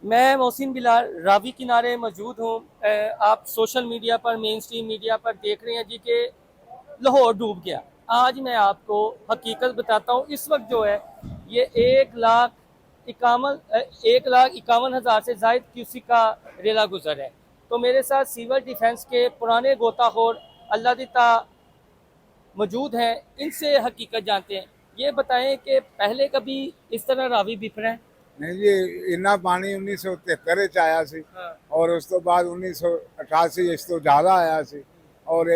मैं मोहसिन बिलाल रावी किनारे मौजूद हूँ। आप सोशल मीडिया पर, मेन स्ट्रीम मीडिया पर देख रहे हैं जी कि लाहौर डूब गया। आज मैं आपको हकीकत बताता हूँ। इस वक्त जो है ये 1,51,000 से जायद क्यूसी का रेला गुजर है। तो मेरे साथ सिविल डिफेंस के पुराने गोताखोर अल्लाह दिता मौजूद हैं, इनसे हकीकत जानते हैं। ये बताएं कि पहले कभी इस तरह रावी बिखरा है? नहीं जी, इन्ना पानी 1973 च आया सी हाँ। और उस तो बाद 1988 इस तो ज़्यादा आया सी और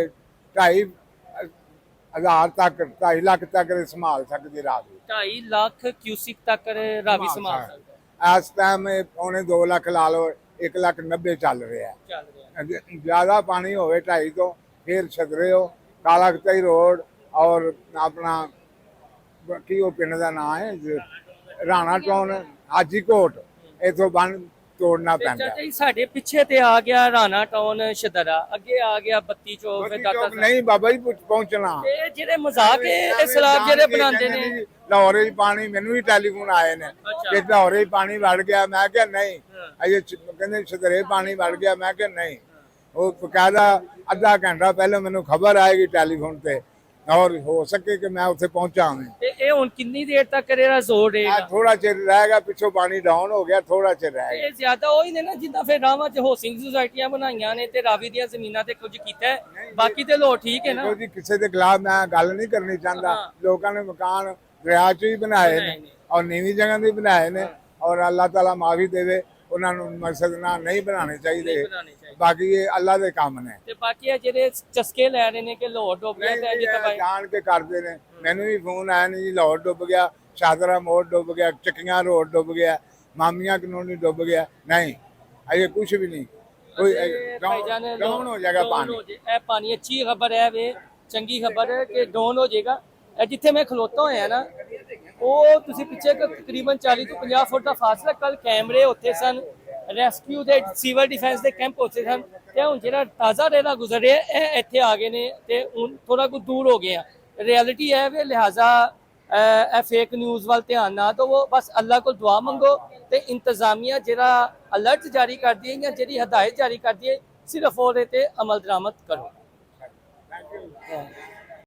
2,500 तक 2.5 लाख तक संभाल सकती रावी 2.5 लाख क्यूसिक तक रावी संभाल सकता है। इस टाइम 2.25 लाख ला लो, 1,90,000 चल रहा है। चल रहा है। ज़्यादा पानी हो 2.5 तो फिर छदरे हो काला कतई रोड और अपना की वो पिंड का नाम है राणा टाउन हाजीकोट इथों बन तोड़ना ਤੇ पैंदा ਚਾਚਾ ਜੀ ਸਾਡੇ ਪਿੱਛੇ ਤੇ ਆ ਗਿਆ ਰਾਣਾ ਟਾਊਨ ਸ਼ਦਰਾ, ਅੱਗੇ ਆ ਗਿਆ ਬੱਤੀ ਚੌਕ ਫਿਰ ਦਾਤਾ ਸਾਹਿਬ। नहीं बाबा जी पहुंचना ਤੇ ਜਿਹੜੇ ਮਜ਼ਾਕ ਇਹ ਸਲਾਬ ਜਿਹੜੇ ਬਣਾਉਂਦੇ ਨੇ। लाहौरे पानी मैनू भी टेलीफोन आए ने अच्छा। कि लाहौरे पानी बढ़ गया, मैं क्या नहीं हाँ। अजे कहते छदरे पानी बढ़ गया, मैं क्या नहीं। वो बकायदा अद्धा घंटा पहले मैनू खबर आएगी टेलीफोन पे और हो सके कि मैं उत्थे पहुंचा मैं। ਤੇ ਇਹ ਹੁਣ ਕਿੰਨੀ ਦੇਰ ਤੱਕ ਇਹਦਾ ਜ਼ੋਰ ਰਹੇਗਾ? थोड़ा चिर रहेगा, पिछों पानी डाउन हो गया, थोड़ा चिर रहेगा। ਇਹ ਜ਼ਿਆਦਾ ਉਹੀ ਨੇ ਨਾ ਜਿੱਦਾਂ ਫਿਰ ਰਾਵਾਂ 'ਚ ਹੋਸਿੰਗ ਸੁਸਾਇਟੀਆਂ ਬਣਾਈਆਂ ਨੇ ਤੇ ਰਾਵੀ ਦੀਆਂ ਜ਼ਮੀਨਾਂ ਤੇ ਕੁਝ ਕੀਤਾ ਹੈ, ਬਾਕੀ ਤੇ ਲੋੜ ਠੀਕ ਹੈ ਨਾ। देखो जी, किसी के खिलाफ मैं गल नहीं करनी चाहता। हाँ। लोगों ने मकान दरिया च भी बनाए ने और नीवी जगह भी बनाए ने और अल्लाह ताला माफी देवे, उन्होंने मकसद ना नहीं बनाने चाहिए। नहीं बनाने चाहिए। बाकी ये अल्लाह के काम ने ਤੇ ਬਾਕੀ ਇਹ ਜਿਹੜੇ ਚਸਕੇ ਲੈ ਰਹੇ ਨੇ ਕਿ ਲਾਹੌਰ ਡੁੱਬ ਗਿਆ ਤੇ ਇੰਜ ਤਬਾਹੀ। जान के करते ने। मैनू भी फोन आया नहीं जी लाहौर डुब गया, शादरा मोड़ डुब गया, चकियां रोड डुब गया, मामिया कलोनी डुब गया। नहीं, अजे कुछ भी नहीं। कोई डाउन हो जाएगा पानी। ਇਹ ਪਾਣੀ ਅੱਛੀ ਖਬਰ ਹੈ ਵੇ, ਚੰਗੀ ਖਬਰ ਹੈ ਕਿ ਡਾਊਨ ਹੋ ਜਾਏਗਾ। ਇਹ ਜਿੱਥੇ ਮੈਂ ਖਲੋਤਾ ਹੋਇਆ ਨਾ ਉਹ ਤੁਸੀਂ ਪਿੱਛੇ ਤਕਰੀਬਨ 40 ਤੋਂ 50 ਫੁੱਟ ਦਾ ਫਾਸਲਾ, ਕੱਲ ਕੈਮਰੇ ਉੱਥੇ ਸਨ, ਰੈਸਕਿਊ ਦੇ ਸਿਵਲ ਡਿਫੈਂਸ ਦੇ ਕੈਂਪ ਉੱਥੇ ਸਨ ਤੇ ਹੁਣ ਜਿਹੜਾ ਤਾਜ਼ਾ ਰੇਲਾ ਗੁਜ਼ਰ ਰਿਹਾ ਇਹ ਇੱਥੇ ਆ ਗਏ ਨੇ ਤੇ ਹੁਣ ਥੋੜਾ ਕੁ ਦੂਰ ਹੋ ਗਏ ਆ। ਰਿਐਲਿਟੀ ਹੈ ਵੇ, ਲਿਹਾਜ਼ਾ ਇਹ ਫੇਕ ਨਿਊਜ਼ ਵੱਲ ਧਿਆਨ ਨਾ ਦਿਓ, ਬਸ ਅੱਲਾਹ ਕੋਲ ਦੁਆ ਮੰਗੋ ਤੇ ਇੰਤਜ਼ਾਮੀਆ ਜਿਹੜਾ ਅਲਰਟ ਜਾਰੀ ਕਰਦੀ ਹੈ ਜਾਂ ਜਿਹੜੀ ਹਦਾਇਤ ਜਾਰੀ ਕਰਦੀ ਹੈ ਸਿਰਫ ਉਹਦੇ ਤੇ ਅਮਲ ਦਰਾਮਦ ਕਰੋ। Thank you.